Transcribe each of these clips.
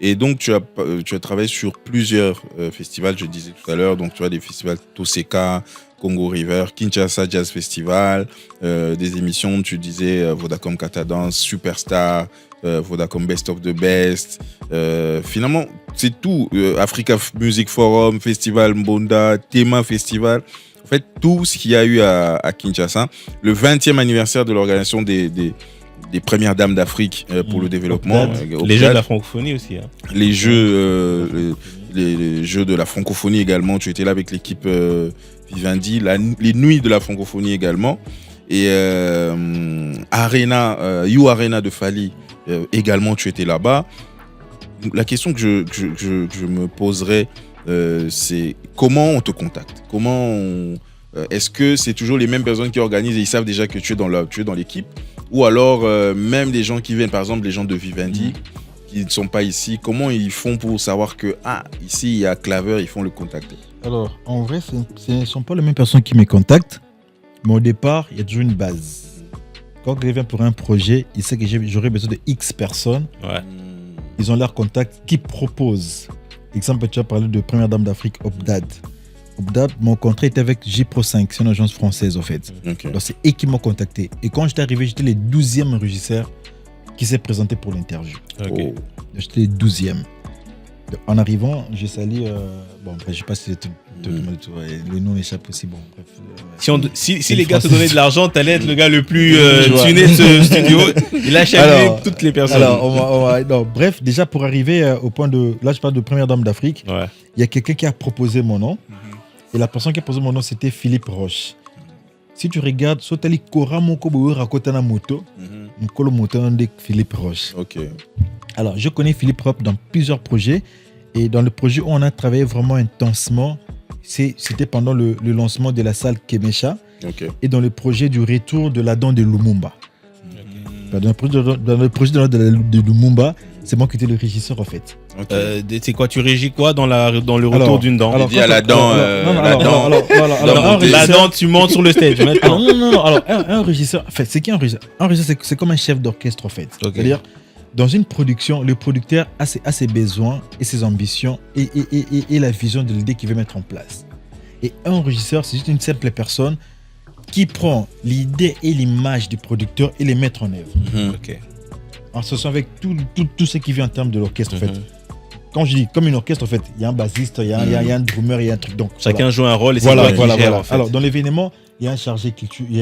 Et donc, tu as travaillé sur plusieurs festivals, je disais tout à l'heure. Donc, tu as des festivals Toseka, Congo River, Kinshasa Jazz Festival, des émissions, tu disais Vodacom Kata Dance, Superstar, Vodacom Best of the Best. Finalement, c'est tout. Africa Music Forum, Festival Mbonda, Tema Festival. En fait, tout ce qu'il y a eu à Kinshasa. Le 20e anniversaire de l'organisation des premières dames d'Afrique pour le développement. Les Jeux de la francophonie aussi. Hein. Les Jeux, les Jeux de la francophonie également. Tu étais là avec l'équipe Vivendi. Les Nuits de la francophonie également. Et You Arena de Fali également, tu étais là-bas. La question que je me poserais, c'est comment on te contacte ? Est-ce que c'est toujours les mêmes personnes qui organisent et ils savent déjà que tu es dans l'équipe ? Ou alors, même des gens qui viennent, par exemple, les gens de Vivendi, qui ne sont pas ici, comment ils font pour savoir que, ici, il y a Claver, ils font le contacter ? Alors, en vrai, ce ne sont pas les mêmes personnes qui me contactent, mais au départ, il y a toujours une base. Quand quelqu'un vient pour un projet, il sait que j'aurai besoin de X personnes. Ouais. Ils ont leur contact qui propose. Exemple, tu as parlé de Première Dame d'Afrique, Obdad. Obdad, mon contrat était avec J-Pro5, c'est une agence française, en fait. Okay. Donc, c'est eux qui m'ont contacté. Et quand j'étais arrivé, j'étais le 12e régisseur qui s'est présenté pour l'interview. Okay. J'étais le 12e. En arrivant, j'ai sali. Je ne sais pas si le nom échappe aussi. Bon, bref, si les gars te donnaient de l'argent, tu allais être le gars le plus tuné de ce studio. Il a chavé toutes les personnes. Alors, bref, déjà pour arriver au point de. Là, je parle de Première Dame d'Afrique. Ouais. Il y a quelqu'un qui a proposé mon nom. Et la personne qui a proposé mon nom, c'était Philippe Roche. Si tu regardes, Sotali Kora Moko Rakotana Moto, Nkolo Moto de Philippe Roche. Ok. Alors, je connais Philippe Roche dans plusieurs projets. Et dans le projet où on a travaillé vraiment intensement, c'était pendant le lancement de la salle Kemesha. Okay. Et dans le projet du retour de la dent de Lumumba. Dans le projet de Lumumba, c'est moi qui étais le régisseur en fait. Okay. C'est quoi, tu régis quoi dans le retour d'une dent? Il y a la dent. La dent, tu montes sur le stage. Non. Alors, un régisseur, en fait, c'est qui un régisseur? Un régisseur, c'est comme un chef d'orchestre en fait. Okay. C'est-à-dire, dans une production, le producteur a ses besoins et ses ambitions et la vision de l'idée qu'il veut mettre en place. Et un régisseur, c'est juste une simple personne qui prend l'idée et l'image du producteur et les mettre en œuvre. Okay. En associant avec tout ce qui vient en termes de l'orchestre en fait. Quand je dis comme une orchestre en fait, il y a un bassiste, il y a un drummer, il y a un truc. Donc, chacun joue un rôle et c'est voilà. En fait. Alors dans l'événement, il y a un chargé culture, il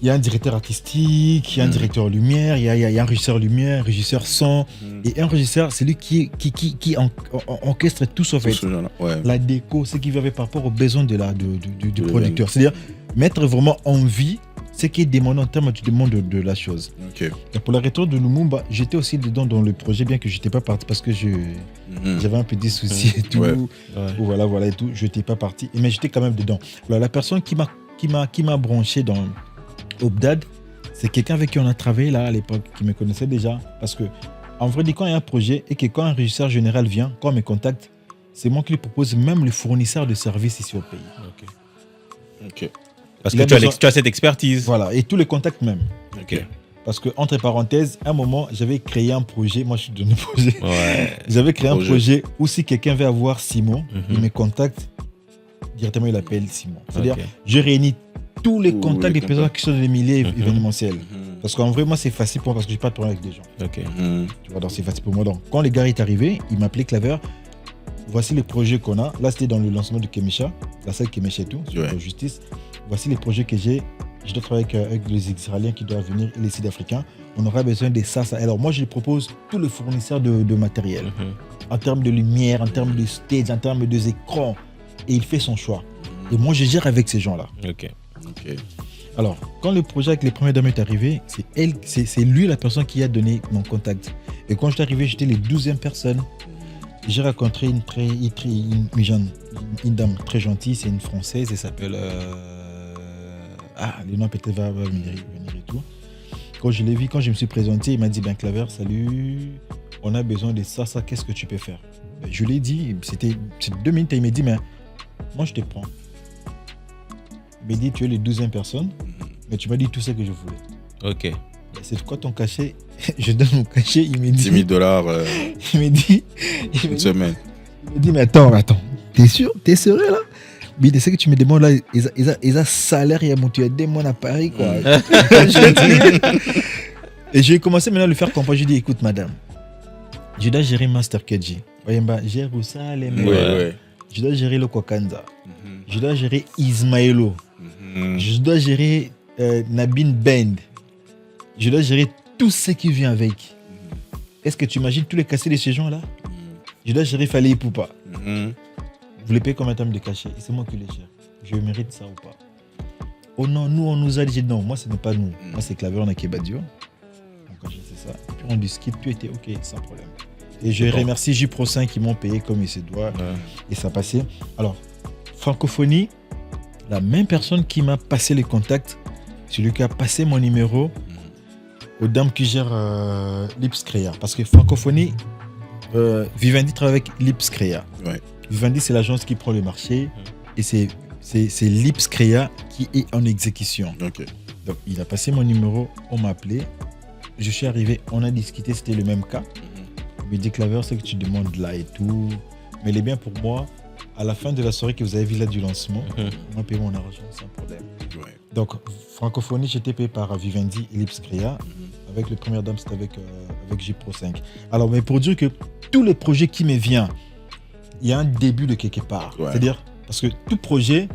y a un directeur artistique, il y a un directeur lumière, il y a un régisseur lumière, un régisseur son. Et un régisseur, c'est lui qui orchestre tout ça, en fait. La déco, ce qui vient par rapport aux besoins du producteur. C'est-à-dire mettre vraiment en vie ce qui est demandé en termes du monde de la chose. Okay. Et pour le retour de Lumumba, j'étais aussi dedans dans le projet, bien que je n'étais pas parti parce que j'avais un petit souci et tout. Ouais. Voilà et tout. Je n'étais pas parti, mais j'étais quand même dedans. Alors, la personne qui m'a branché dans Obdad, c'est quelqu'un avec qui on a travaillé là à l'époque, qui me connaissait déjà. Parce que, en vrai, quand il y a un projet et que quand un régisseur général vient, quand on me contacte, c'est moi qui lui propose même le fournisseur de services ici au pays. Ok. Parce que tu as cette expertise. Voilà, et tous les contacts même. Ok. Parce que, entre parenthèses, à un moment, j'avais créé un projet. Moi, je suis donné projet. Ouais. J'avais créé un projet où si quelqu'un veut avoir Simon, il me contacte, directement, il appelle Simon. C'est-à-dire, je réunis tous les contacts des personnes qui sont dans les milieux événementiels. Parce qu'en vrai, moi, c'est facile pour moi parce que je n'ai pas de problème avec des gens. Ok. Tu vois, donc c'est facile pour moi. Donc, quand les gars est arrivé, il m'appelait Claver. Voici les projets qu'on a. Là, c'était dans le lancement du Kemesha, la salle Kemesha et tout, sur la justice. Voici les projets que j'ai. Je dois travailler avec les Israéliens qui doivent venir et les Sud-Africains. On aura besoin de ça. Alors, moi, je lui propose tous les fournisseurs de matériel. En termes de lumière, en termes de stage, en termes de écrans. Et il fait son choix. Et moi, je gère avec ces gens-là. Ok. Alors, quand le projet avec les premières dames est arrivé, c'est lui la personne qui a donné mon contact. Et quand je suis arrivé, j'étais les 12e personne. J'ai rencontré une dame très gentille, c'est une Française, elle s'appelle... le nom peut-être va venir et tout. Quand je l'ai vu, quand je me suis présenté, il m'a dit, Claver, salut, on a besoin de ça, qu'est-ce que tu peux faire? Je lui ai dit, c'était 2 minutes, et il m'a dit, mais moi je te prends. Il m'a dit, tu es les 12e personne, mais tu m'as dit tout ce que je voulais. Ok. C'est quoi ton cachet? Je donne mon cachet, il me dit... 10 000 $. Il me dit... Une semaine. Il me dit, mais attends, t'es sûr? T'es sérieux là? Mais c'est que tu me demandes là, ils ont salaire, il y a monté à 2 mois à Paris, quoi. Et j'ai commencé maintenant à le faire comprendre. Je dis, écoute, madame, je dois gérer Master KG. Gère ça, les mecs. Ouais. Je dois gérer le Kwakanza. Je dois gérer Ismaëlo. Je dois gérer Nabin Bend. Je dois gérer tout ce qui vient avec. Est-ce que tu imagines tous les cassés de ces gens-là? Je dois gérer Fali Poupa. Vous les payez combien de temps de cachet? C'est moi qui les gère. Je mérite ça ou pas? Oh non, nous on nous a dit non, moi ce n'est pas nous. Moi c'est Claver, on a Kebadio. Donc c'est ça. Et puis on discute, tout était ok, sans problème. Et je remercie J Pro 5 qui m'ont payé comme il se doit. Et ça passait. Alors, francophonie, la même personne qui m'a passé les contacts, celui qui a passé mon numéro aux dames qui gèrent Lipscrea. Parce que francophonie, Vivendi travaille avec Lipscrea. Ouais. Vivendi, c'est l'agence qui prend le marché et c'est Lipscrea qui est en exécution. Okay. Donc, il a passé mon numéro, on m'a appelé, je suis arrivé, on a discuté, c'était le même cas. Il me dit, Claver, c'est que tu demandes là et tout, mais il est bien pour moi. À la fin de la soirée que vous avez vu là du lancement, on m'a payé mon argent sans problème. Ouais. Donc, francophonie, j'étais payé par Vivendi et Lipscrea. Avec le première dame, c'était avec J Pro 5. Alors, mais pour dire que tous les projets qui me viennent, il y a un début de quelque part. Ouais. C'est-à-dire, parce que tout projet,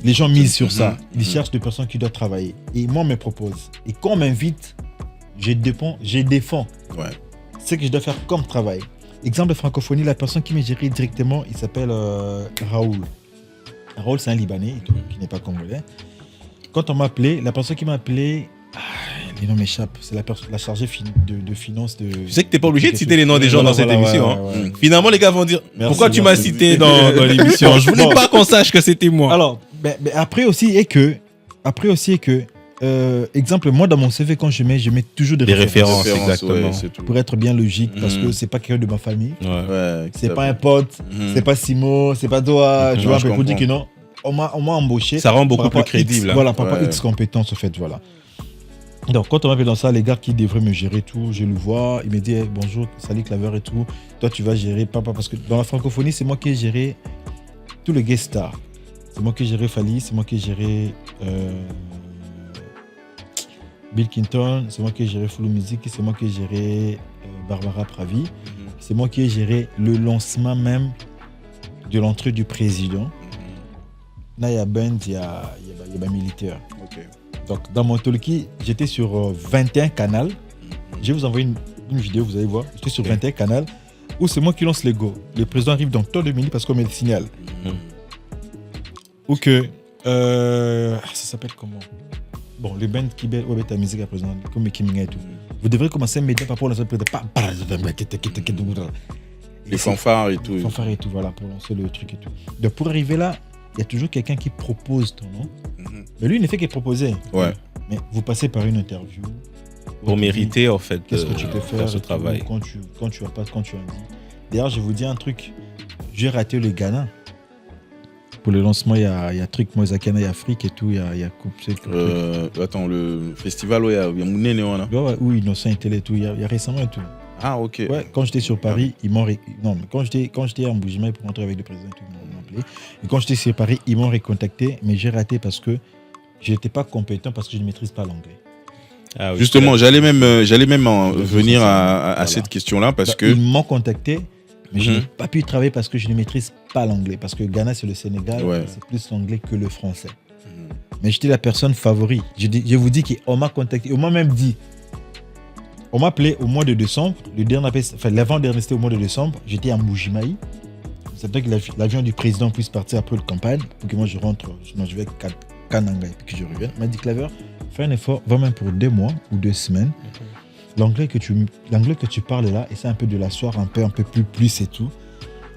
les gens misent sur ça. Ils cherchent des personnes qui doivent travailler. Et moi, on me propose. Et quand on m'invite, je défends. Ouais. Ce que je dois faire comme travail. Exemple de francophonie, la personne qui me gérait directement, il s'appelle Raoul. Raoul, c'est un Libanais qui n'est pas congolais. Quand on m'a appelé, la personne qui m'a appelé, les noms m'échappent, c'est la chargée de finances de... Tu sais que tu n'es pas obligé de citer les noms des gens dans cette émission. Ouais. Finalement, les gars vont dire, pourquoi tu m'as cité dans l'émission? Je voulais pas qu'on sache que c'était moi. Alors, après aussi est que exemple, moi dans mon CV, quand je mets toujours des références. Exactement. Ouais, pour être bien logique, parce que c'est pas quelqu'un de ma famille. Ouais, c'est pas un pote, c'est pas Simo, c'est pas toi. Tu vois, pour dire que non, on m'a embauché. Ça rend beaucoup plus crédible. Voilà, par rapport à X compétences, en fait, voilà. Donc, quand on m'appelle dans ça, les gars qui devraient me gérer tout, je le vois, il me dit bonjour, salut Claver et tout. Toi, tu vas gérer, papa, parce que dans la francophonie, c'est moi qui ai géré tous les guest stars. C'est moi qui ai géré Fali, c'est moi qui ai géré Bill Clinton, c'est moi qui ai géré Full Music, c'est moi qui ai géré Barbara Pravi, c'est moi qui ai géré le lancement même de l'entrée du président. Là, il y a Band, il y a militaire. Okay. Donc, dans mon talkie, j'étais sur 21 canaux. Je vais vous envoyer une vidéo, vous allez voir. J'étais sur 21 canaux où c'est moi qui lance les go. Le président arrive dans tant de minutes parce qu'on met le signal. Ou que... ça s'appelle comment? Bon, le band qui bête ta musique à présent, comme Kiminga et tout. Vous devrez commencer à m'aider par rapport à les fanfares et tout. Les fanfares et tout, voilà, pour lancer le truc et tout. Donc, pour arriver là, il y a toujours quelqu'un qui propose ton nom. Mais lui, il ne fait que proposer. Ouais. Mais vous passez par une interview. Pour mériter, en fait, qu'est-ce que tu peux faire ce travail. Quand tu as pas, quand tu as dit. D'ailleurs, je vous dis un truc. J'ai raté le Ghana. Pour le lancement, il y a truc Moïsakana, il y a Afrique et tout, il y a coupe. Attends, le festival où il y a Mounene, là. Oui, Innocent et tout, il y a récemment et tout. Ah, ok. Ouais, quand j'étais sur Paris, ils m'ont... Non, mais quand j'étais en Bougima pour rentrer avec le président, ils m'ont appelé. Et quand j'étais sur Paris, ils m'ont recontacté, mais j'ai raté parce que je n'étais pas compétent, parce que je ne maîtrise pas l'anglais. Ah, oui, justement, j'allais même venir à cette question-là, parce que... Ils m'ont contacté, mais je n'ai pas pu travailler parce que je ne maîtrise pas l'anglais. Parce que Ghana, c'est le Sénégal, c'est plus l'anglais que le français. Mais j'étais la personne favorite. Je vous dis qu'on m'a contacté, on m'a même dit... On m'a appelé au mois de décembre, l'avant-dernier c'était au mois de décembre, j'étais à Mbujimayi. C'est vrai que l'avion du président puisse partir après le campagne, pour que moi je rentre, je vais à Kananga et puis que je revienne. Il m'a dit, Claver, fais un effort, va même pour 2 mois ou 2 semaines. L'anglais que tu parles là, essaie un peu de l'asseoir un peu plus et tout.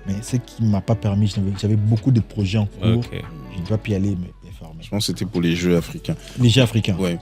Mais ce qui ne m'a pas permis, j'avais beaucoup de projets en cours, je ne vais pas y aller, mais former. Je pense que c'était pour les Jeux africains. Les Jeux africains. Ouais.